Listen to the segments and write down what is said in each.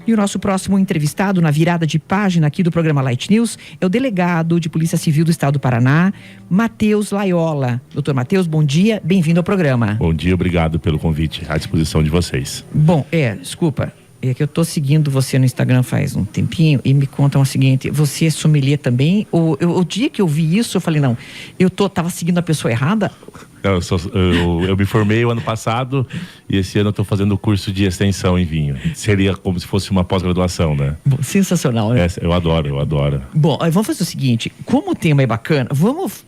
E o nosso próximo entrevistado na virada de página aqui do programa Light News é o delegado de Polícia Civil do Estado do Paraná, Matheus Laiola. Doutor Matheus, bom dia, bem-vindo ao programa. Bom dia, obrigado pelo convite, à disposição de vocês. Bom, desculpa, é que eu tô seguindo você no Instagram faz um tempinho e me contam o seguinte, você é sommelier também? O dia que eu vi isso, eu falei, não, tava seguindo a pessoa errada? Eu me formei o ano passado e esse ano eu estou fazendo o curso de extensão em vinho. Seria como se fosse uma pós-graduação, né? Bom, sensacional, né? Eu adoro. Bom, vamos fazer o seguinte, como o tema é bacana, vamos...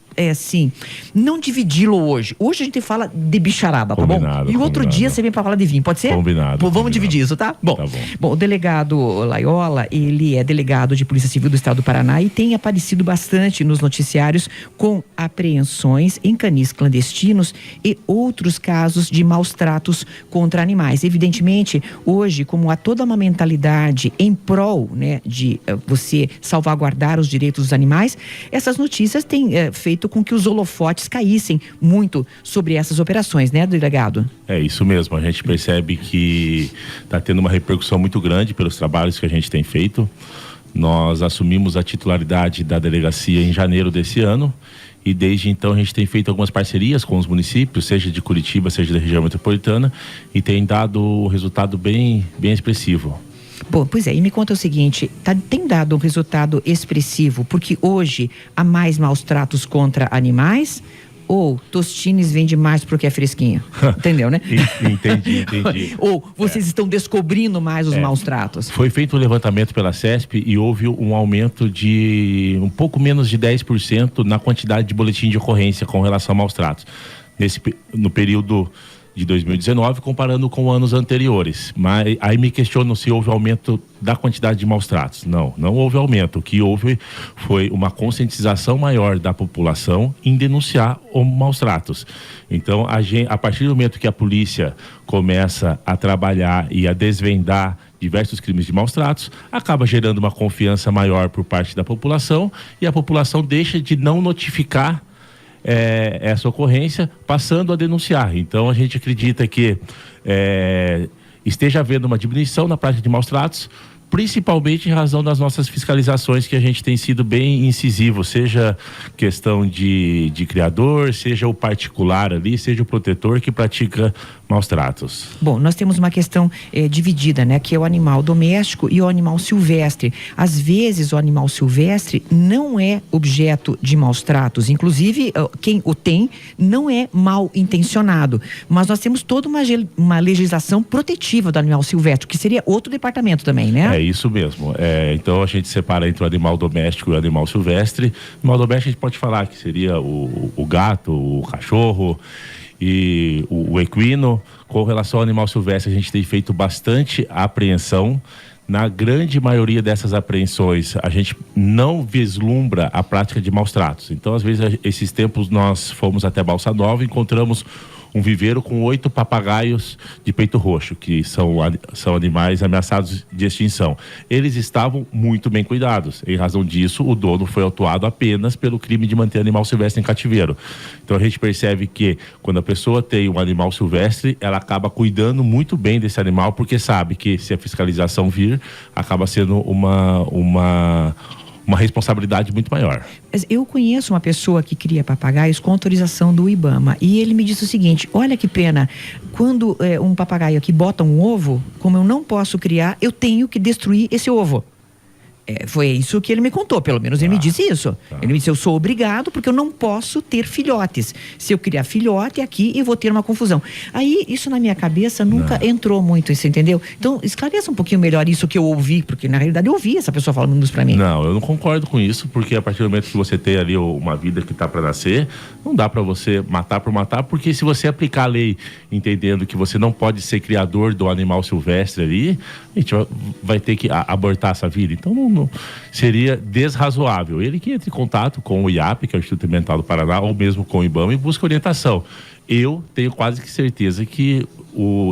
não dividi-lo hoje. Hoje a gente fala de bicharada, tá bom? E o outro dia você vem pra falar de vinho, pode ser? Combinado. Vamos dividir isso, tá? Bom, o delegado Laiola, ele é delegado de Polícia Civil do Estado do Paraná e tem aparecido bastante nos noticiários com apreensões em canis clandestinos e outros casos de maus tratos contra animais. Evidentemente, hoje, como há toda uma mentalidade em prol, né, de você salvaguardar os direitos dos animais, essas notícias têm feito com que os holofotes caíssem muito sobre essas operações, né, delegado? É isso mesmo, a gente percebe que está tendo uma repercussão muito grande pelos trabalhos que a gente tem feito. Nós assumimos a titularidade da delegacia em janeiro desse ano e desde então a gente tem feito algumas parcerias com os municípios, seja de Curitiba, seja da região metropolitana, e tem dado um resultado bem expressivo. Bom, pois é, e me conta o seguinte, tem dado um resultado expressivo, porque hoje há mais maus tratos contra animais ou Tostines vende mais porque é fresquinho? Entendeu, né? Entendi. Ou vocês estão descobrindo mais os maus tratos? Foi feito um levantamento pela CESP e houve um aumento de um pouco menos de 10% na quantidade de boletim de ocorrência com relação a maus tratos. No período de 2019, comparando com anos anteriores. Mas aí me questionam se houve aumento da quantidade de maus tratos. Não houve aumento. O que houve foi uma conscientização maior da população em denunciar os maus tratos. Então, a partir do momento que a polícia começa a trabalhar e a desvendar diversos crimes de maus tratos, acaba gerando uma confiança maior por parte da população e a população deixa de não notificar essa ocorrência, passando a denunciar. Então a gente acredita que esteja havendo uma diminuição na prática de maus tratos, principalmente em razão das nossas fiscalizações, que a gente tem sido bem incisivo, seja questão de criador, seja o particular ali, seja o protetor que pratica maus tratos. Bom, nós temos uma questão dividida, né? Que é o animal doméstico e o animal silvestre. Às vezes o animal silvestre não é objeto de maus tratos, inclusive quem o tem não é mal intencionado, mas nós temos toda uma legislação protetiva do animal silvestre, que seria outro departamento também, né? É isso mesmo. Então a gente separa entre o animal doméstico e o animal silvestre. O animal doméstico a gente pode falar que seria o gato, o cachorro e o equino. Com relação ao animal silvestre, a gente tem feito bastante apreensão. Na grande maioria dessas apreensões, a gente não vislumbra a prática de maus tratos. Então, às vezes, esses tempos nós fomos até Balsa Nova e encontramos um viveiro com 8 papagaios de peito roxo, que são animais ameaçados de extinção. Eles estavam muito bem cuidados. Em razão disso, o dono foi autuado apenas pelo crime de manter animal silvestre em cativeiro. Então a gente percebe que quando a pessoa tem um animal silvestre, ela acaba cuidando muito bem desse animal, porque sabe que se a fiscalização vir, acaba sendo uma responsabilidade muito maior. Eu conheço uma pessoa que cria papagaios com autorização do IBAMA e ele me disse o seguinte, olha que pena, quando um papagaio aqui bota um ovo, como eu não posso criar, eu tenho que destruir esse ovo. Foi isso que ele me contou, pelo menos ele me disse isso. Ele me disse, eu sou obrigado porque eu não posso ter filhotes. Se eu criar filhote aqui, eu vou ter uma confusão. Aí, isso na minha cabeça nunca entrou muito, você entendeu? Então, esclareça um pouquinho melhor isso que eu ouvi, porque na realidade eu ouvi essa pessoa falando isso pra mim. Não, eu não concordo com isso, porque a partir do momento que você tem ali uma vida que tá pra nascer, não dá pra você matar por matar, porque se você aplicar a lei entendendo que você não pode ser criador do animal silvestre ali, a gente vai ter que abortar essa vida. Então, não seria desrazoável. Ele que entra em contato com o IAP, que é o Instituto Ambiental do Paraná, ou mesmo com o IBAMA, e busca orientação. eu tenho quase que certeza que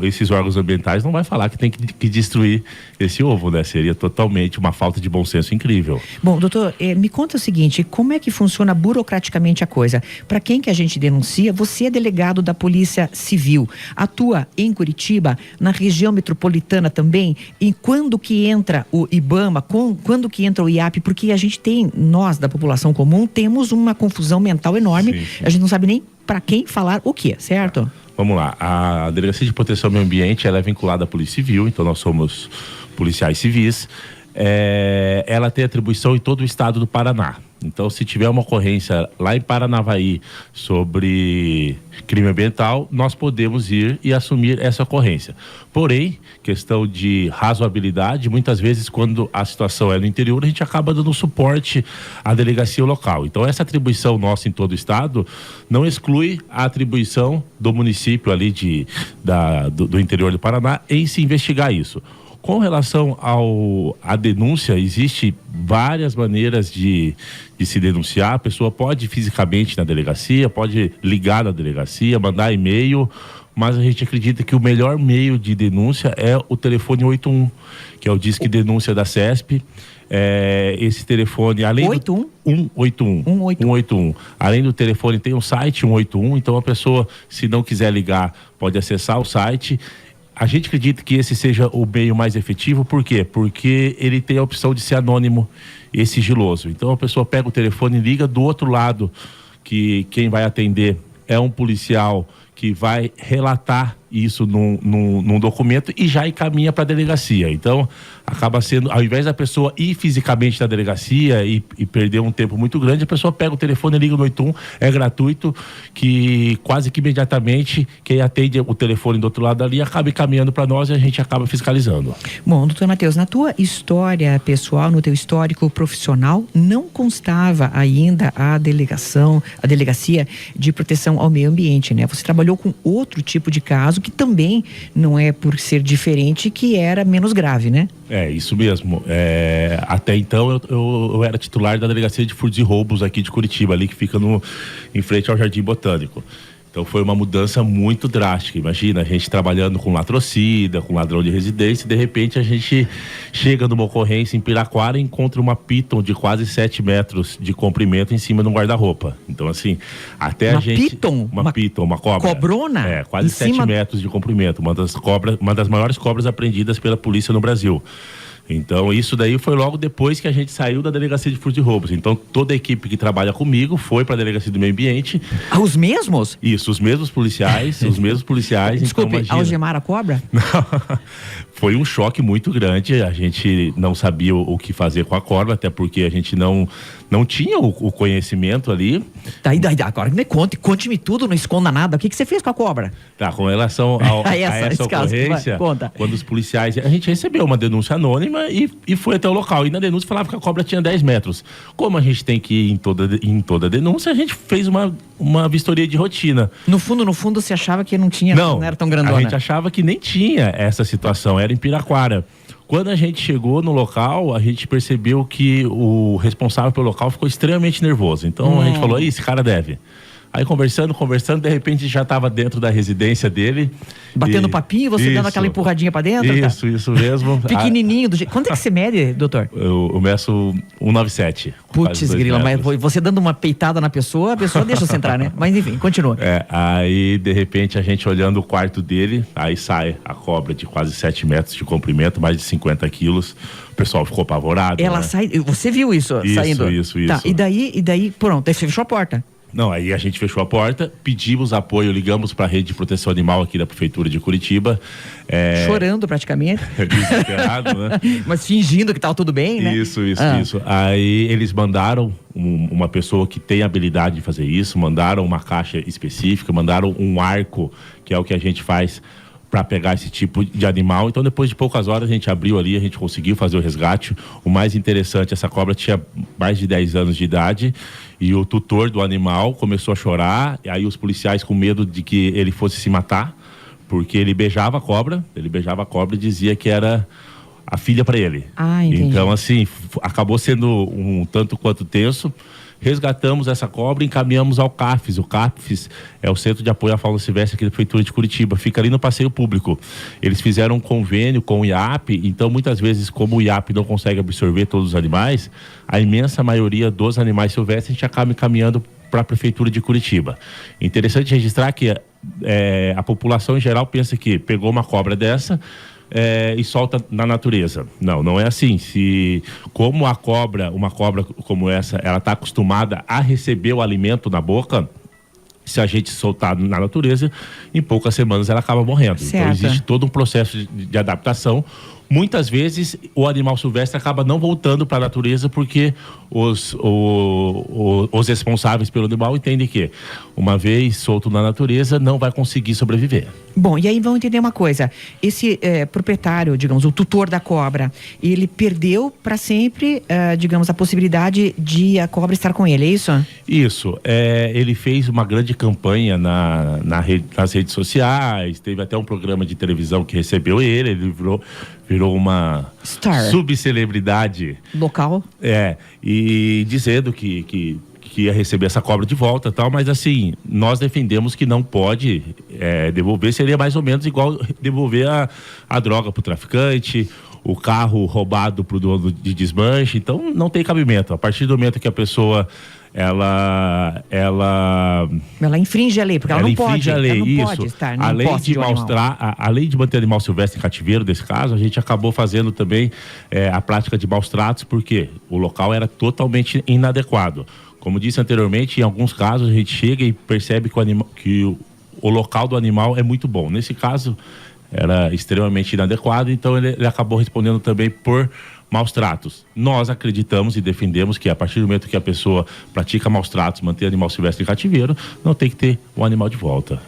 esses órgãos ambientais não vai falar que tem que destruir esse ovo, né? Seria totalmente uma falta de bom senso incrível. Bom, doutor, me conta o seguinte, como é que funciona burocraticamente a coisa? Para quem que a gente denuncia, você é delegado da Polícia Civil, atua em Curitiba, na região metropolitana também, e quando que entra o IBAMA, quando que entra o IAP? Porque a gente tem, nós da população comum, temos uma confusão mental enorme, sim. A gente não sabe nem para quem falar o que, certo? Vamos lá, a Delegacia de Proteção ao Meio Ambiente, ela é vinculada à Polícia Civil, então nós somos policiais civis. Ela tem atribuição em todo o estado do Paraná. Então, se tiver uma ocorrência lá em Paranavaí sobre crime ambiental, nós podemos ir e assumir essa ocorrência. Porém, questão de razoabilidade, muitas vezes quando a situação é no interior, a gente acaba dando suporte à delegacia local. Então, essa atribuição nossa em todo o estado não exclui a atribuição do município ali do interior do Paraná em se investigar isso. Com relação à denúncia, existe várias maneiras de se denunciar. A pessoa pode ir fisicamente na delegacia, pode ligar na delegacia, mandar e-mail, mas a gente acredita que o melhor meio de denúncia é o telefone 81, que é o Disque Denúncia da CESP. Esse telefone, além 181. Além do telefone, tem um site 181, então a pessoa, se não quiser ligar, pode acessar o site. A gente acredita que esse seja o meio mais efetivo, por quê? Porque ele tem a opção de ser anônimo e sigiloso. Então a pessoa pega o telefone e liga do outro lado, que quem vai atender é um policial que vai relatar isso num documento e já encaminha para a delegacia. Então, acaba sendo, ao invés da pessoa ir fisicamente na delegacia e perder um tempo muito grande, a pessoa pega o telefone e liga no 81, é gratuito, que quase que imediatamente quem atende o telefone do outro lado ali acaba encaminhando para nós e a gente acaba fiscalizando. Bom, doutor Matheus, na tua história pessoal, no teu histórico profissional, não constava ainda a delegacia de proteção ao meio ambiente, né? Você trabalhou com outro tipo de caso que também não é por ser diferente que era menos grave, né? É, isso mesmo. Até então eu era titular da Delegacia de Furtos e Roubos aqui de Curitiba, ali que fica em frente ao Jardim Botânico. Então foi uma mudança muito drástica. Imagina, a gente trabalhando com latrocida, com ladrão de residência, e de repente a gente chega numa ocorrência em Piraquara e encontra uma piton de quase 7 metros de comprimento em cima de um guarda-roupa. Então assim, até a gente... Uma piton, uma cobra. Cobrona? Quase 7 metros de comprimento. Uma das maiores cobras apreendidas pela polícia no Brasil. Então, isso daí foi logo depois que a gente saiu da Delegacia de Furtos e Roubos. Então, toda a equipe que trabalha comigo foi para a Delegacia do Meio Ambiente. Os mesmos? Isso, os mesmos policiais. Desculpe, então, algemar a cobra? Não, foi um choque muito grande. A gente não sabia o que fazer com a cobra, até porque a gente não tinha o conhecimento ali. Daí, agora conte-me tudo, não esconda nada. O que você fez com a cobra? Tá, com relação a essa ocorrência, quando os policiais... A gente recebeu uma denúncia anônima e foi até o local. E na denúncia falava que a cobra tinha 10 metros. Como a gente tem que ir em toda denúncia, a gente fez uma vistoria de rotina. No fundo, você achava que não era tão grandona? A gente achava que nem tinha essa situação, era em Piraquara. Quando a gente chegou no local, a gente percebeu que o responsável pelo local ficou extremamente nervoso. Então a gente falou, esse cara deve. Aí conversando, de repente já estava dentro da residência dele. Batendo papinho, você dando aquela empurradinha pra dentro? Isso mesmo. Pequenininho. Quanto é que você mede, doutor? Eu meço 1,97. Putz, grila, mas você dando uma peitada na pessoa, a pessoa deixa você entrar, né? Mas enfim, continua. Aí de repente a gente olhando o quarto dele, aí sai a cobra de quase 7 metros de comprimento, mais de 50 quilos. O pessoal ficou apavorado. Ela sai, você viu isso saindo? Isso. Tá, e daí, pronto, aí você fechou a porta. Não, aí a gente fechou a porta, pedimos apoio, ligamos para a Rede de Proteção Animal aqui da Prefeitura de Curitiba. Chorando praticamente. Desesperado, né? Mas fingindo que estava tudo bem, né? Isso. Aí eles mandaram uma pessoa que tem habilidade de fazer isso, mandaram uma caixa específica, mandaram um arco, que é o que a gente faz para pegar esse tipo de animal. Então, depois de poucas horas, a gente abriu ali, a gente conseguiu fazer o resgate. O mais interessante, essa cobra tinha mais de 10 anos de idade e o tutor do animal começou a chorar. E aí os policiais, com medo de que ele fosse se matar, porque ele beijava a cobra e dizia que era a filha para ele. Entendi. Então, assim, acabou sendo um tanto quanto tenso. resgatamos essa cobra e encaminhamos ao CAFES. O CAFES é o Centro de Apoio à Fauna Silvestre aqui da Prefeitura de Curitiba, fica ali no passeio público. Eles fizeram um convênio com o IAP, então muitas vezes, como o IAP não consegue absorver todos os animais, a imensa maioria dos animais silvestres a gente acaba encaminhando para a Prefeitura de Curitiba. Interessante registrar que a população em geral pensa que pegou uma cobra dessa e solta na natureza. Não é assim. Como uma cobra como essa, ela está acostumada a receber o alimento na boca, se a gente soltar na natureza, em poucas semanas ela acaba morrendo. Certo. Então existe todo um processo de adaptação. Muitas vezes o animal silvestre acaba não voltando para a natureza porque os responsáveis pelo animal entendem que, uma vez solto na natureza, não vai conseguir sobreviver. Bom, e aí vamos entender uma coisa. Esse proprietário, digamos, o tutor da cobra, ele perdeu para sempre, digamos, a possibilidade de a cobra estar com ele, é isso? Isso. Ele fez uma grande campanha nas redes sociais, teve até um programa de televisão que recebeu ele virou uma subcelebridade local. E dizendo que ia receber essa cobra de volta e tal, mas assim, nós defendemos que não pode devolver. Seria mais ou menos igual devolver a droga pro traficante, o carro roubado pro dono de desmanche. Então não tem cabimento. A partir do momento que a pessoa ela infringe a lei, porque ela não pode, a lei, ela não isso. pode estar nem além posse de um mostrar, além de manter animal silvestre em cativeiro, nesse caso, a gente acabou fazendo também a prática de maus tratos, porque o local era totalmente inadequado. Como disse anteriormente, em alguns casos a gente chega e percebe que o local do animal é muito bom. Nesse caso, era extremamente inadequado, então ele acabou respondendo também por maus tratos. Nós acreditamos e defendemos que a partir do momento que a pessoa pratica maus tratos, manter animal silvestre em cativeiro, não tem que ter o animal de volta.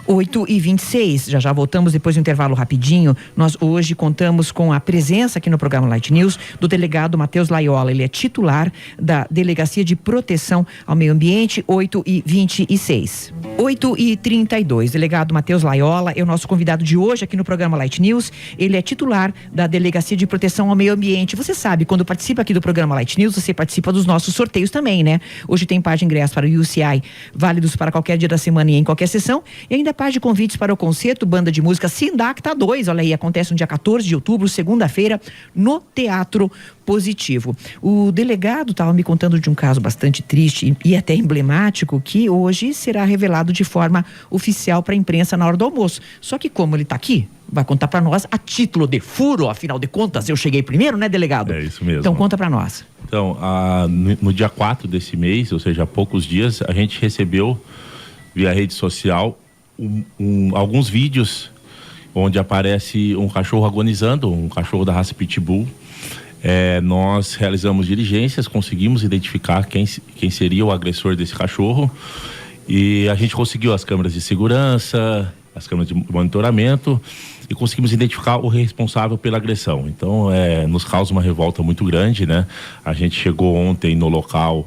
8h26, já voltamos depois do intervalo rapidinho. Nós hoje contamos com a presença aqui no programa Light News do delegado Matheus Laiola. Ele é titular da Delegacia de Proteção ao Meio Ambiente. 8h26. 8h32. Delegado Matheus Laiola é o nosso convidado de hoje aqui no programa Light News. Ele é titular da Delegacia de Proteção ao Meio Ambiente. Você sabe, quando participa aqui do programa Light News, você participa dos nossos sorteios também, né? Hoje tem par de ingressos para o UCI, válidos para qualquer dia da semana e em qualquer sessão. E ainda par de convites para o concerto, banda de música Sindacta 2. Olha aí, acontece no dia 14 de outubro, segunda-feira, no Teatro Positivo. O delegado estava me contando de um caso bastante triste e até emblemático, que hoje será revelado de forma oficial para a imprensa na hora do almoço. Só que como ele está aqui, vai contar para nós a título de furo, afinal de contas, eu cheguei primeiro, né, delegado? É isso mesmo. Então conta para nós. Então, no dia 4 desse mês, ou seja, há poucos dias, a gente recebeu via rede social alguns vídeos onde aparece um cachorro agonizando, um cachorro da raça Pitbull. Nós realizamos diligências, conseguimos identificar quem seria o agressor desse cachorro e a gente conseguiu as câmeras de segurança, as câmeras de monitoramento e conseguimos identificar o responsável pela agressão. Então, nos causa uma revolta muito grande, né? A gente chegou ontem no local,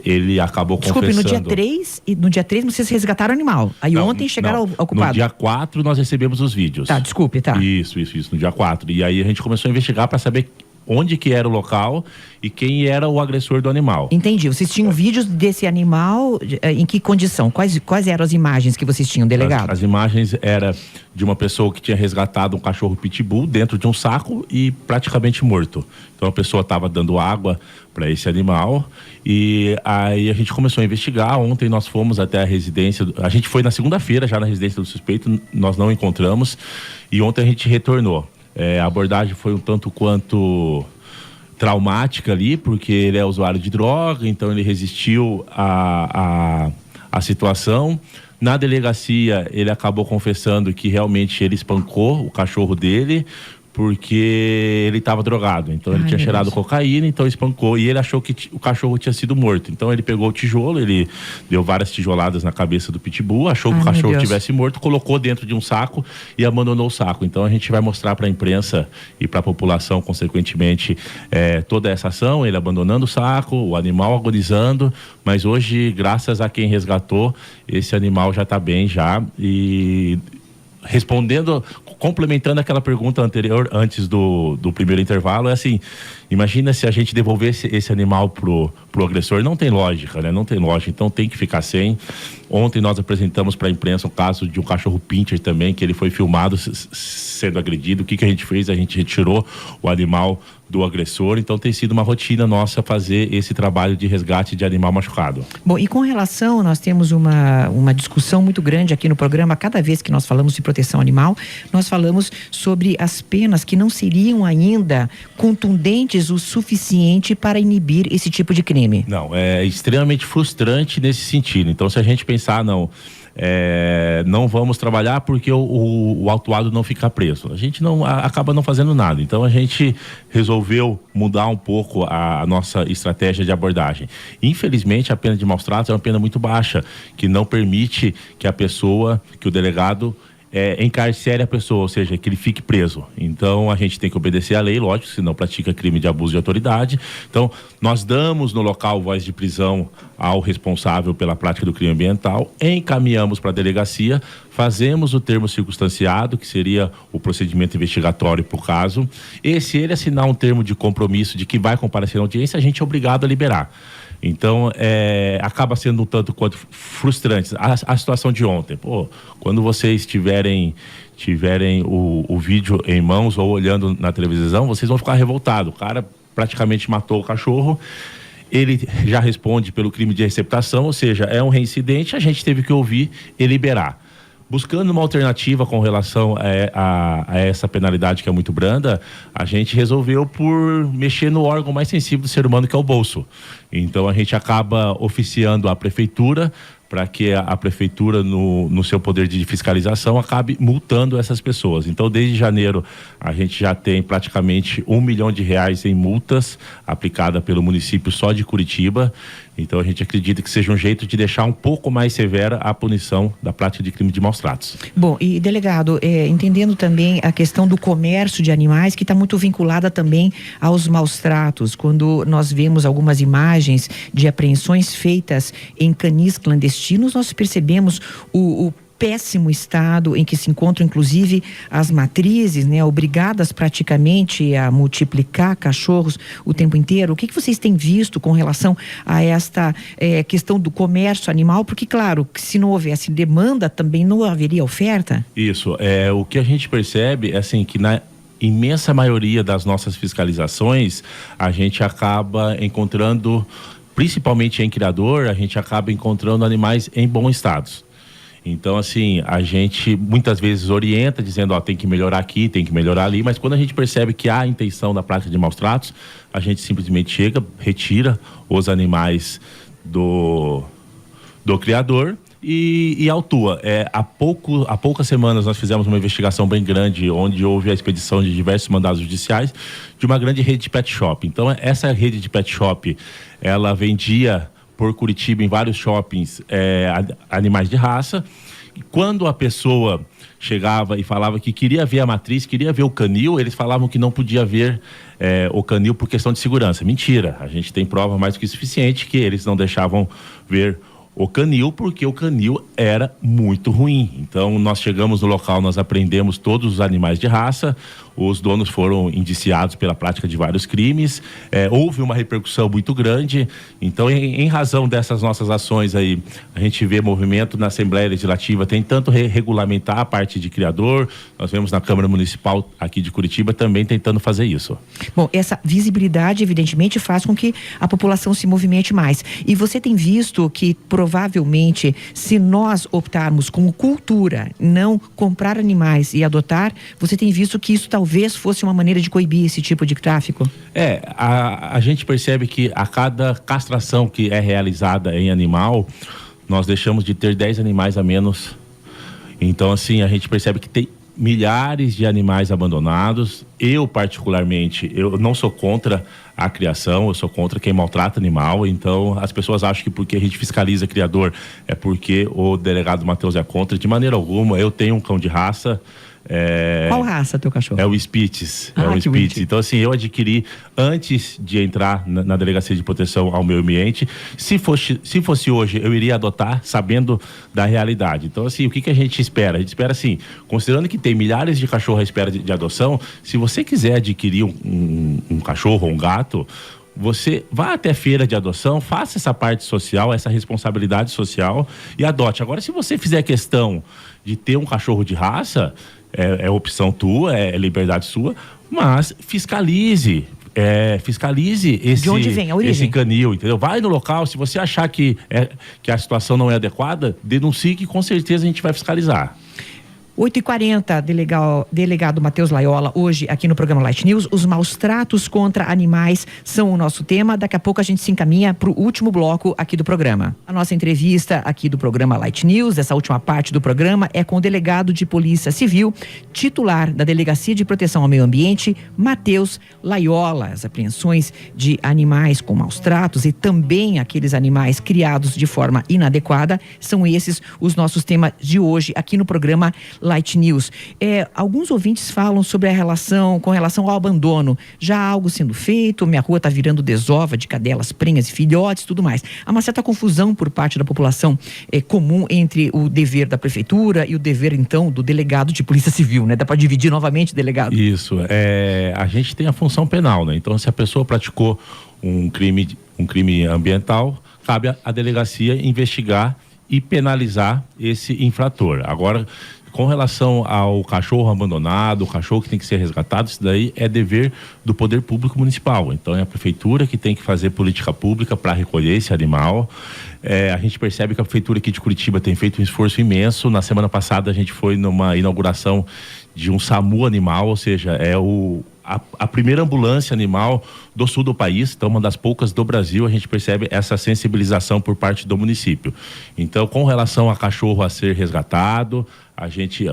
ele acabou confessando... Desculpe, no dia 3 vocês resgataram o animal. Aí ontem chegaram ao culpado. No dia 4 nós recebemos os vídeos. Tá, desculpe, tá. Isso, no dia 4. E aí a gente começou a investigar para saber onde que era o local e quem era o agressor do animal. Entendi. Vocês tinham vídeos desse animal, em que condição? Quais eram as imagens que vocês tinham, delegado? As imagens eram de uma pessoa que tinha resgatado um cachorro pitbull dentro de um saco e praticamente morto. Então a pessoa estava dando água para esse animal e aí a gente começou a investigar. Ontem nós fomos até a residência, a gente foi na segunda-feira já na residência do suspeito, nós não encontramos e ontem a gente retornou. A abordagem foi um tanto quanto traumática ali, porque ele é usuário de droga, então ele resistiu à situação. Na delegacia, ele acabou confessando que realmente ele espancou o cachorro dele, porque ele estava drogado. Então ele tinha cheirado cocaína, então espancou. E ele achou que o cachorro tinha sido morto. Então ele pegou o tijolo, ele deu várias tijoladas na cabeça do pitbull, achou que o cachorro tivesse morto, colocou dentro de um saco e abandonou o saco. Então a gente vai mostrar para a imprensa e para a população, consequentemente, toda essa ação, ele abandonando o saco, o animal agonizando. Mas hoje, graças a quem resgatou, esse animal já está bem já e... respondendo, complementando aquela pergunta anterior, antes do primeiro intervalo, é assim, imagina se a gente devolvesse esse animal pro agressor, não tem lógica, né? Não tem lógica, então tem que ficar sem. Ontem nós apresentamos para a imprensa um caso de um cachorro pincher também, que ele foi filmado sendo agredido. O que a gente fez? A gente retirou o animal do agressor, então tem sido uma rotina nossa fazer esse trabalho de resgate de animal machucado. Bom, e com relação, nós temos uma discussão muito grande aqui no programa, cada vez que nós falamos de proteção animal, nós falamos sobre as penas que não seriam ainda contundentes o suficiente para inibir esse tipo de crime. Não, é extremamente frustrante nesse sentido. Então, se a gente pensar, não vamos trabalhar porque o autuado não fica preso, a gente acaba não fazendo nada. Então a gente resolveu mudar um pouco a nossa estratégia de abordagem. Infelizmente a pena de maus tratos é uma pena muito baixa, que não permite que o delegado encarcere a pessoa, ou seja, que ele fique preso. Então a gente tem que obedecer à lei, lógico, senão pratica crime de abuso de autoridade. Então nós damos no local voz de prisão ao responsável pela prática do crime ambiental, encaminhamos para a delegacia, fazemos o termo circunstanciado, que seria o procedimento investigatório para o caso, e se ele assinar um termo de compromisso de que vai comparecer na audiência, a gente é obrigado a liberar. Então, acaba sendo um tanto quanto frustrante. A situação de ontem, quando vocês tiverem o vídeo em mãos ou olhando na televisão, vocês vão ficar revoltados. O cara praticamente matou o cachorro, ele já responde pelo crime de receptação, ou seja, é um reincidente, a gente teve que ouvir e liberar. Buscando uma alternativa com relação a essa penalidade que é muito branda, a gente resolveu por mexer no órgão mais sensível do ser humano, que é o bolso. Então a gente acaba oficiando a prefeitura para que a prefeitura, no seu poder de fiscalização, acabe multando essas pessoas. Então, desde janeiro, a gente já tem praticamente R$1 milhão em multas aplicadas pelo município só de Curitiba. Então, a gente acredita que seja um jeito de deixar um pouco mais severa a punição da prática de crime de maus tratos. Bom, e delegado, entendendo também a questão do comércio de animais, que está muito vinculada também aos maus tratos. Quando nós vemos algumas imagens de apreensões feitas em canis clandestinos, nós percebemos o péssimo estado em que se encontram, inclusive, as matrizes, né, obrigadas praticamente a multiplicar cachorros o tempo inteiro. O que vocês têm visto com relação a esta questão do comércio animal? Porque, claro, se não houvesse demanda, também não haveria oferta? Isso, o que a gente percebe é assim, que na imensa maioria das nossas fiscalizações, a gente acaba encontrando, principalmente em criador, a gente acaba encontrando animais em bom estado. Então, assim, a gente muitas vezes orienta, dizendo, tem que melhorar aqui, tem que melhorar ali, mas quando a gente percebe que há intenção da prática de maus tratos, a gente simplesmente chega, retira os animais do criador e autua. Há poucas semanas nós fizemos uma investigação bem grande, onde houve a expedição de diversos mandados judiciais de uma grande rede de pet shop. Então, essa rede de pet shop, ela vendia por Curitiba, em vários shoppings, animais de raça. E quando a pessoa chegava e falava que queria ver a matriz, queria ver o canil, eles falavam que não podia ver o canil por questão de segurança. Mentira, a gente tem prova mais do que suficiente que eles não deixavam ver o canil, porque o canil era muito ruim. Então, nós chegamos no local, nós apreendemos todos os animais de raça, os donos foram indiciados pela prática de vários crimes, houve uma repercussão muito grande. Então, em razão dessas nossas ações aí, a gente vê movimento na Assembleia Legislativa tentando regulamentar a parte de criador, nós vemos na Câmara Municipal aqui de Curitiba também tentando fazer isso. Bom, essa visibilidade evidentemente faz com que a população se movimente mais. E você tem visto que provavelmente, se nós optarmos como cultura, não comprar animais e adotar, você tem visto que isso talvez fosse uma maneira de coibir esse tipo de tráfico? A gente percebe que a cada castração que é realizada em animal, nós deixamos de ter 10 animais a menos. Então, assim, a gente percebe que tem milhares de animais abandonados. Eu, particularmente, eu não sou contra a criação, eu sou contra quem maltrata animal. Então, as pessoas acham que porque a gente fiscaliza criador é porque o delegado Matheus é contra. De maneira alguma, eu tenho um cão de raça, Qual raça teu cachorro? É o Spitz. Ah, é o que Spitz. bonitinho. Então, assim, eu adquiri antes de entrar na Delegacia de Proteção ao Meio Ambiente. Se fosse hoje, eu iria adotar sabendo da realidade. Então, assim, o que a gente espera? A gente espera, assim, considerando que tem milhares de cachorros à espera de adoção, se você quiser adquirir um cachorro ou um gato, você vá até feira de adoção, faça essa parte social, essa responsabilidade social e adote. Agora, se você fizer questão de ter um cachorro de raça, é opção tua, é liberdade sua, mas fiscalize De onde vem a origem? esse canil, entendeu? Vai no local, se você achar que a situação não é adequada, denuncie que com certeza a gente vai fiscalizar. 8h40, delegado Matheus Laiola, hoje aqui no programa Light News. Os maus tratos contra animais são o nosso tema. Daqui a pouco a gente se encaminha para o último bloco aqui do programa. A nossa entrevista aqui do programa Light News, essa última parte do programa, é com o delegado de Polícia Civil, titular da Delegacia de Proteção ao Meio Ambiente, Matheus Laiola. As apreensões de animais com maus tratos e também aqueles animais criados de forma inadequada, são esses os nossos temas de hoje aqui no programa Light News. Alguns ouvintes falam sobre com relação ao abandono. Já há algo sendo feito, minha rua está virando desova de cadelas, prenhas e filhotes e tudo mais. Há uma certa confusão por parte da população comum entre o dever da prefeitura e o dever, então, do delegado de Polícia Civil, né? Dá para dividir novamente, delegado? Isso. A gente tem a função penal, né? Então, se a pessoa praticou um crime ambiental, cabe à delegacia investigar e penalizar esse infrator. Agora, com relação ao cachorro abandonado, o cachorro que tem que ser resgatado, isso daí é dever do poder público municipal. Então é a prefeitura que tem que fazer política pública para recolher esse animal. A gente percebe que a prefeitura aqui de Curitiba tem feito um esforço imenso. Na semana passada a gente foi numa inauguração de um SAMU animal, ou seja, a primeira ambulância animal do sul do país, então uma das poucas do Brasil. A gente percebe essa sensibilização por parte do município. Então, com relação a cachorro a ser resgatado,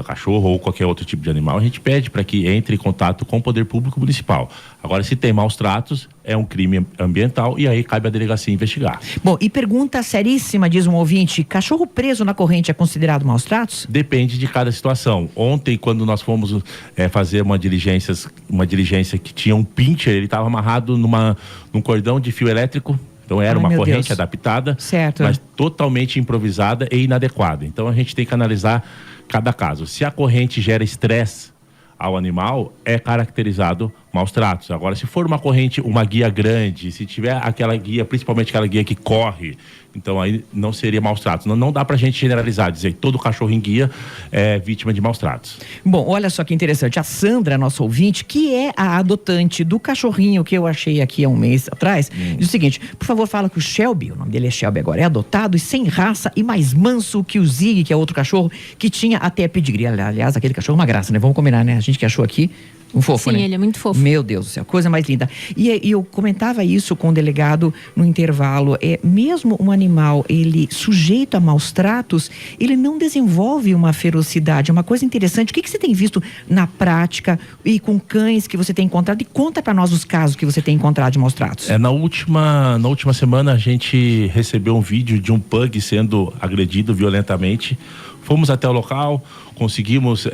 cachorro ou qualquer outro tipo de animal, a gente pede para que entre em contato com o poder público municipal. Agora, se tem maus tratos, é um crime ambiental e aí cabe à delegacia investigar. Bom, e pergunta seríssima, diz um ouvinte: cachorro preso na corrente é considerado maus tratos? Depende de cada situação. Ontem, quando nós fomos fazer uma diligência que tinha um pincher, ele estava amarrado num cordão de fio elétrico. Então era uma corrente adaptada, certo, mas totalmente improvisada e inadequada. Então a gente tem que analisar cada caso. Se a corrente gera estresse ao animal, é caracterizado maus tratos. Agora, se for uma guia grande, se tiver aquela guia, principalmente aquela guia que corre, então aí não seria maus tratos. Não dá pra gente generalizar, dizer que todo cachorro em guia é vítima de maus tratos. Bom, olha só que interessante. A Sandra, nossa ouvinte, que é a adotante do cachorrinho que eu achei aqui há um mês atrás, diz o seguinte: por favor, fala que o Shelby, o nome dele é Shelby agora, é adotado e sem raça e mais manso que o Zig, que é outro cachorro que tinha até pedigree. Aliás, aquele cachorro é uma graça, né? Vamos combinar, né? A gente que achou aqui um fofo, sim, né? ele é muito fofo. Meu Deus do céu, coisa mais linda. E eu comentava isso com o delegado no intervalo. Mesmo um animal, ele sujeito a maus tratos, ele não desenvolve uma ferocidade. É uma coisa interessante. O que você tem visto na prática e com cães que você tem encontrado? E conta para nós os casos que você tem encontrado de maus tratos. Na última semana a gente recebeu um vídeo de um pug sendo agredido violentamente. Fomos até o local, conseguimos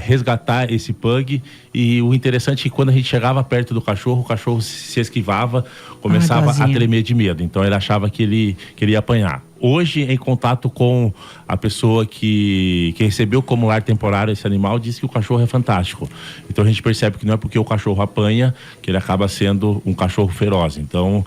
resgatar esse pug, e o interessante é que quando a gente chegava perto do cachorro, o cachorro se esquivava, começava a tremer de medo. Então ele achava que ele ia apanhar. Hoje, em contato com a pessoa que recebeu como lar temporário esse animal, disse que o cachorro é fantástico. Então a gente percebe que não é porque o cachorro apanha que ele acaba sendo um cachorro feroz. Então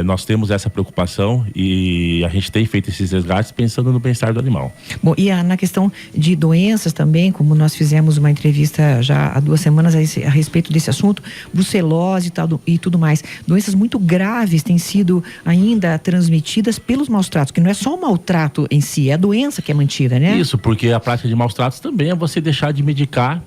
nós temos essa preocupação e a gente tem feito esses resgates pensando no bem-estar do animal. Bom, e na questão de doenças também, como nós fizemos uma entrevista já há 2 semanas a respeito desse assunto, brucelose e tudo mais. Doenças muito graves têm sido ainda transmitidas pelos maus tratos, que não é só o maltrato em si, é a doença que é mantida, né? Isso, porque a prática de maus tratos também é você deixar de medicar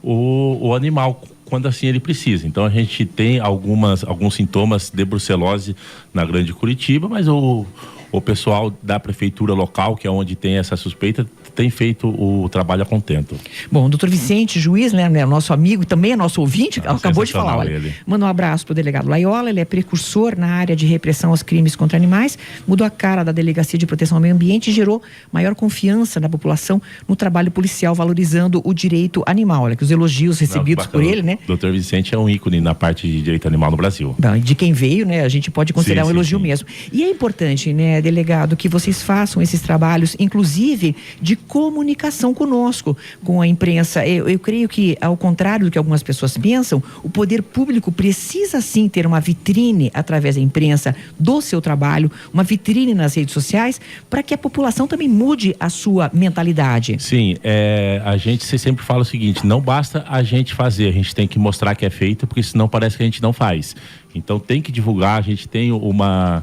o animal quando assim ele precisa. Então a gente tem alguns sintomas de brucelose na Grande Curitiba, mas o o pessoal da prefeitura local, que é onde tem essa suspeita, tem feito o trabalho a contento. Bom, o doutor Vicente, juiz, né, nosso amigo, também é nosso ouvinte, acabou de falar, olha, manda um abraço pro delegado Laiola, ele é precursor na área de repressão aos crimes contra animais, mudou a cara da Delegacia de Proteção ao Meio Ambiente e gerou maior confiança na população no trabalho policial, valorizando o direito animal. Olha, que os elogios recebidos por ele, né? O doutor Vicente é um ícone na parte de direito animal no Brasil. Bom, de quem veio, né, a gente pode considerar um elogio mesmo. E é importante, né, delegado, que vocês façam esses trabalhos, inclusive de comunicação conosco, com a imprensa. Eu creio que, ao contrário do que algumas pessoas pensam, o poder público precisa sim ter uma vitrine através da imprensa do seu trabalho, uma vitrine nas redes sociais, para que a população também mude a sua mentalidade. Sim, a gente sempre fala o seguinte, não basta a gente fazer, a gente tem que mostrar que é feito, porque senão parece que a gente não faz. Então tem que divulgar, a gente tem um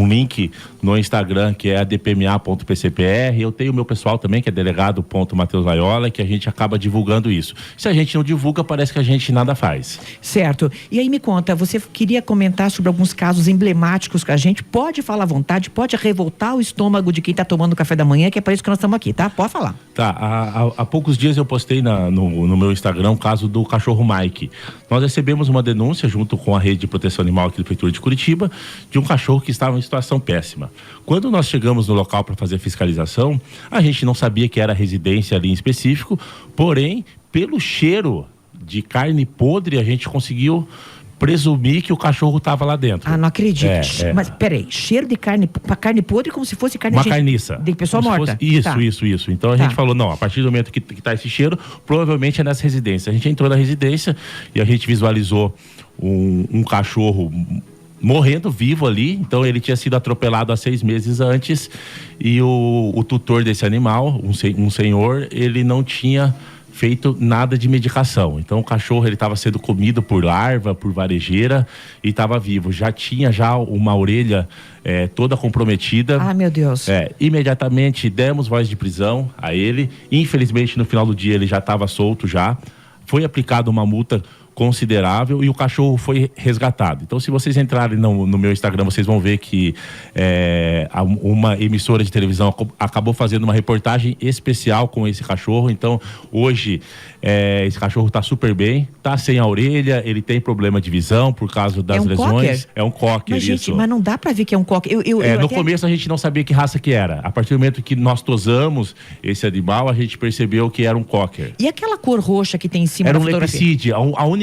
link no Instagram que é adpma.pcpr. Eu tenho o meu pessoal também, que é delegado.Matheus Laiola, que a gente acaba divulgando isso. Se a gente não divulga, parece que a gente nada faz. Certo. E aí me conta, você queria comentar sobre alguns casos emblemáticos que a gente pode falar à vontade, pode revoltar o estômago de quem está tomando café da manhã, que é para isso que nós estamos aqui, tá? Pode falar. Tá, há poucos dias eu postei no meu Instagram o caso do cachorro Mike. Nós recebemos uma denúncia junto com a Rede de Proteção Animal aqui da Prefeitura de Curitiba, de um cachorro que estava em situação péssima. Quando nós chegamos no local para fazer a fiscalização, a gente não sabia que era residência ali em específico, porém, pelo cheiro de carne podre, a gente conseguiu presumir que o cachorro estava lá dentro. Ah, não acredito. Mas peraí, cheiro de carne podre como se fosse carne uma carniça. De pessoa morta. Isso. Então a gente falou, não, a partir do momento que tá esse cheiro, provavelmente é nessa residência. A gente entrou na residência e a gente visualizou um cachorro morrendo vivo ali. Então ele tinha sido atropelado há 6 meses antes e o tutor desse animal, um senhor, ele não tinha feito nada de medicação. Então o cachorro, ele estava sendo comido por larva, por varejeira e estava vivo. Já tinha uma orelha toda comprometida. Ah, meu Deus. Imediatamente demos voz de prisão a ele. Infelizmente no final do dia ele já estava solto já. Foi aplicada uma multa considerável e o cachorro foi resgatado. Então, se vocês entrarem no meu Instagram, vocês vão ver que uma emissora de televisão acabou fazendo uma reportagem especial com esse cachorro. Então, hoje, esse cachorro está super bem, está sem a orelha, ele tem problema de visão por causa das lesões. Cocker? É um cocker, mas, gente, mas não dá para ver que é um cocker. No começo a gente não sabia que raça que era. A partir do momento que nós tosamos esse animal, a gente percebeu que era um cocker. E aquela cor roxa que tem em cima da fotografia? Era um lepsídea. A única...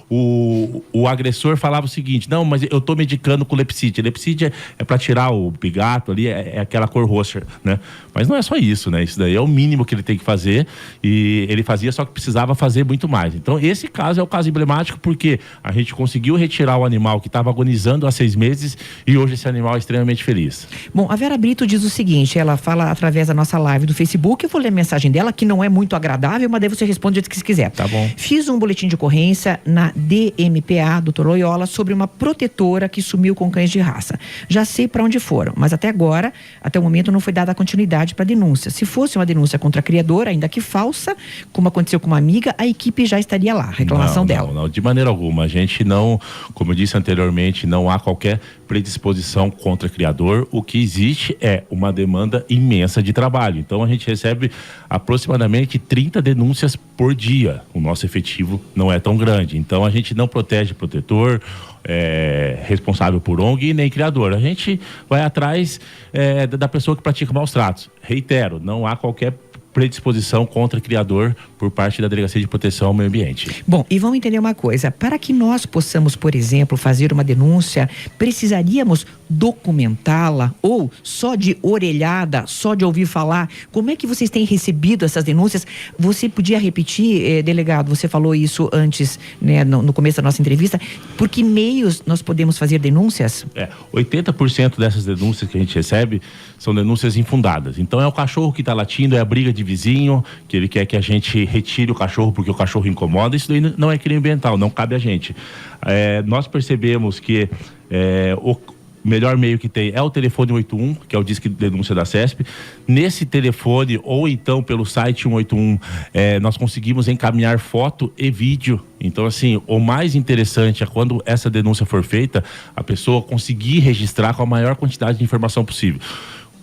O agressor falava o seguinte, não, mas eu tô medicando com lepsídea. Lepsídea é para tirar o bigato ali, é aquela cor roxa, né? Mas não é só isso, né? Isso daí é o mínimo que ele tem que fazer e ele fazia, só que precisava fazer muito mais. Então esse caso é o caso emblemático porque a gente conseguiu retirar o animal que estava agonizando há 6 meses e hoje esse animal é extremamente feliz. Bom, a Vera Brito diz o seguinte, ela fala através da nossa live do Facebook, eu vou ler a mensagem dela, que não é muito agradável, mas daí você responde do jeito que você quiser. Tá bom. Fiz um boletim de ocorrência na DMPA, doutor Loyola, sobre uma protetora que sumiu com cães de raça. Já sei para onde foram, mas até agora, até o momento, não foi dada continuidade para a denúncia. Se fosse uma denúncia contra a criadora, ainda que falsa, como aconteceu com uma amiga, a equipe já estaria lá, reclamação dela. Não, de maneira alguma. A gente não, como eu disse anteriormente, não há qualquer predisposição contra o criador. O que existe é uma demanda imensa de trabalho. Então a gente recebe aproximadamente 30 denúncias por dia. O nosso efetivo não é tão grande. Então a gente não protege protetor, responsável por ONG e nem criador. A gente vai atrás da pessoa que pratica maus tratos. Reitero, não há qualquer predisposição contra criador por parte da Delegacia de Proteção ao Meio Ambiente. Bom, e vamos entender uma coisa, para que nós possamos, por exemplo, fazer uma denúncia, precisaríamos documentá-la ou só de orelhada, só de ouvir falar? Como é que vocês têm recebido essas denúncias? Você podia repetir, delegado, você falou isso antes, né, no começo da nossa entrevista, por que meios nós podemos fazer denúncias? 80% dessas denúncias que a gente recebe são denúncias infundadas. Então é o cachorro que está latindo, é a briga de vizinho, que ele quer que a gente retire o cachorro porque o cachorro incomoda. Isso daí não é crime ambiental, não cabe a gente. Nós percebemos que melhor meio que tem é o telefone 181, que é o Disque de Denúncia da CESP. Nesse telefone, ou então pelo site 181, nós conseguimos encaminhar foto e vídeo. Então, assim, o mais interessante é quando essa denúncia for feita, a pessoa conseguir registrar com a maior quantidade de informação possível.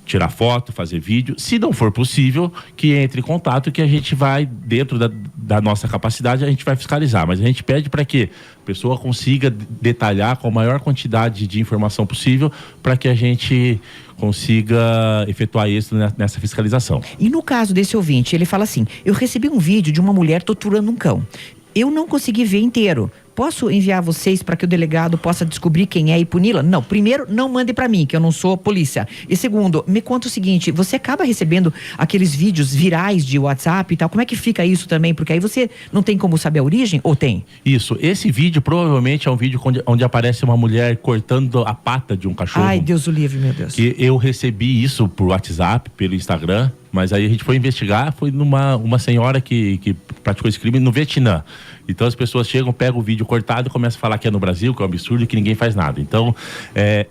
Tirar foto, fazer vídeo. Se não for possível, que entre em contato, que a gente vai, dentro da nossa capacidade, a gente vai fiscalizar. Mas a gente pede para que a pessoa consiga detalhar com a maior quantidade de informação possível, para que a gente consiga efetuar isso nessa fiscalização. E no caso desse ouvinte, ele fala assim: eu recebi um vídeo de uma mulher torturando um cão. Eu não consegui ver inteiro. Posso enviar vocês para que o delegado possa descobrir quem é e puni-la? Não. Primeiro, não mande para mim, que eu não sou polícia. E segundo, me conta o seguinte: você acaba recebendo aqueles vídeos virais de WhatsApp e tal? Como é que fica isso também? Porque aí você não tem como saber a origem, ou tem? Isso. Esse vídeo provavelmente é um vídeo onde aparece uma mulher cortando a pata de um cachorro. Ai, Deus o livre, meu Deus. Que eu recebi isso por WhatsApp, pelo Instagram, mas aí a gente foi investigar, foi uma senhora que praticou esse crime no Vietnã. Então as pessoas chegam, pegam o vídeo cortado e começam a falar que é no Brasil, que é um absurdo e que ninguém faz nada. Então,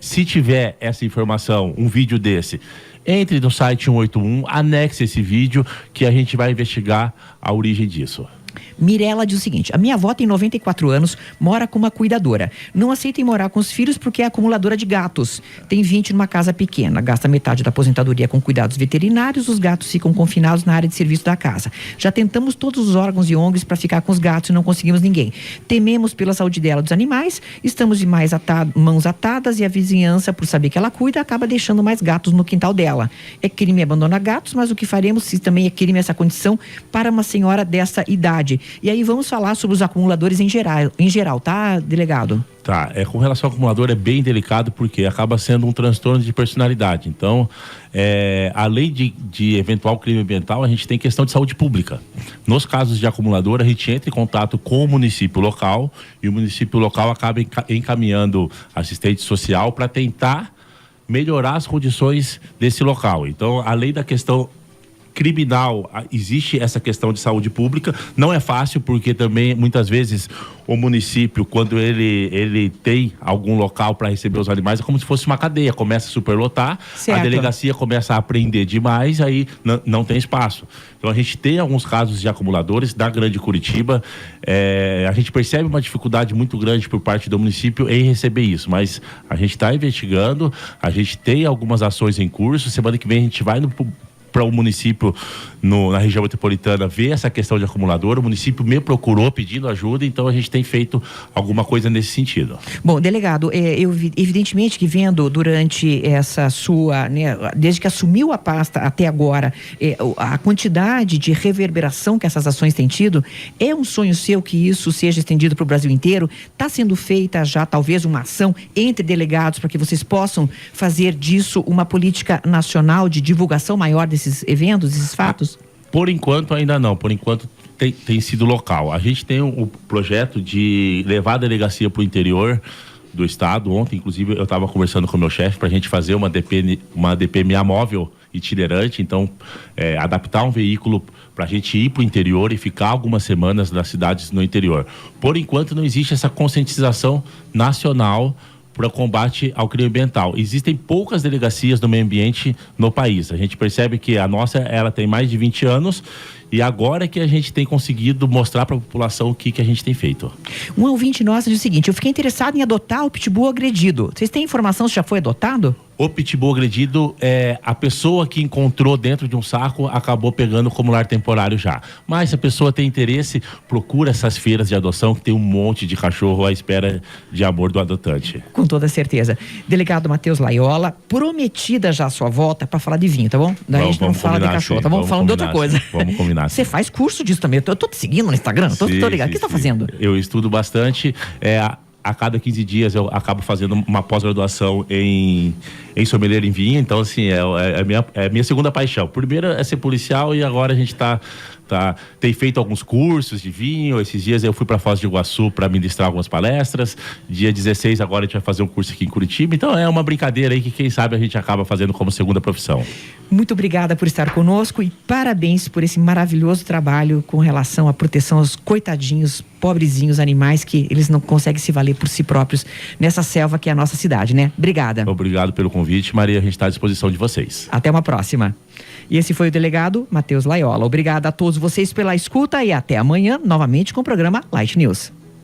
se tiver essa informação, um vídeo desse, entre no site 181, anexe esse vídeo que a gente vai investigar a origem disso. Mirela diz o seguinte: a minha avó tem 94 anos, mora com uma cuidadora. Não aceita ir morar com os filhos porque é acumuladora de gatos. Tem 20 numa casa pequena, gasta metade da aposentadoria com cuidados veterinários, os gatos ficam confinados na área de serviço da casa. Já tentamos todos os órgãos e ONGs para ficar com os gatos e não conseguimos ninguém. Tememos pela saúde dela dos animais, estamos de mãos atadas e a vizinhança, por saber que ela cuida, acaba deixando mais gatos no quintal dela. É crime abandonar gatos, mas o que faremos se também é crime essa condição para uma senhora dessa idade? E aí vamos falar sobre os acumuladores em geral, tá, delegado? Tá, com relação ao acumulador é bem delicado porque acaba sendo um transtorno de personalidade. Então, além de eventual crime ambiental, a gente tem questão de saúde pública. Nos casos de acumulador, a gente entra em contato com o município local e o município local acaba encaminhando assistente social para tentar melhorar as condições desse local. Então, além da questão criminal, existe essa questão de saúde pública. Não é fácil, porque também muitas vezes o município, quando ele tem algum local para receber os animais, é como se fosse uma cadeia, começa a superlotar, certo. A delegacia começa a apreender demais, aí não tem espaço. Então a gente tem alguns casos de acumuladores da Grande Curitiba, a gente percebe uma dificuldade muito grande por parte do município em receber isso, mas a gente está investigando, a gente tem algumas ações em curso. Semana que vem a gente vai para o município na região metropolitana ver essa questão de acumulador. O município me procurou pedindo ajuda, então a gente tem feito alguma coisa nesse sentido. Bom, delegado, evidentemente que vendo durante essa sua, né, desde que assumiu a pasta até agora, a quantidade de reverberação que essas ações têm tido, é um sonho seu que isso seja estendido para o Brasil inteiro? Está sendo feita já talvez uma ação entre delegados para que vocês possam fazer disso uma política nacional de divulgação maior desses eventos, desses fatos? Por enquanto ainda não, por enquanto tem sido local. A gente tem um projeto de levar a delegacia para o interior do estado. Ontem, inclusive, eu estava conversando com o meu chefe para a gente fazer uma DPMA móvel itinerante, então adaptar um veículo para a gente ir para o interior e ficar algumas semanas nas cidades no interior. Por enquanto não existe essa conscientização nacional para o combate ao crime ambiental. Existem poucas delegacias do meio ambiente no país. A gente percebe que a nossa, ela tem mais de 20 anos e agora é que a gente tem conseguido mostrar para a população o que a gente tem feito. Um ouvinte nosso diz o seguinte: eu fiquei interessado em adotar o pitbull agredido. Vocês têm informação se já foi adotado? O pitbull agredido, a pessoa que encontrou dentro de um saco acabou pegando como lar temporário já. Mas se a pessoa tem interesse, procura essas feiras de adoção que tem um monte de cachorro à espera de amor do adotante. Com toda certeza. Delegado Matheus Laiola, prometida já a sua volta para falar de vinho, tá bom? Daí a gente não fala de cachorro, tá bom? Falando de outra coisa. Vamos combinar. Você faz curso disso também? Eu tô te seguindo no Instagram, tô ligado. O que você tá fazendo? Eu estudo bastante. A cada 15 dias eu acabo fazendo uma pós-graduação em sommelier em vinho. Então, assim, é a minha segunda paixão. Primeiro é ser policial e agora a gente tem feito alguns cursos de vinho. Esses dias eu fui para Foz do Iguaçu para ministrar algumas palestras. Dia 16 agora a gente vai fazer um curso aqui em Curitiba. Então é uma brincadeira aí que quem sabe a gente acaba fazendo como segunda profissão. Muito obrigada por estar conosco e parabéns por esse maravilhoso trabalho com relação à proteção aos coitadinhos pobrezinhos animais que eles não conseguem se valer por si próprios nessa selva que é a nossa cidade, né? Obrigada. Obrigado pelo convite, Maria. A gente está à disposição de vocês. Até uma próxima. E esse foi o delegado Matheus Laiola. Obrigada a todos vocês pela escuta e até amanhã, novamente com o programa Light News.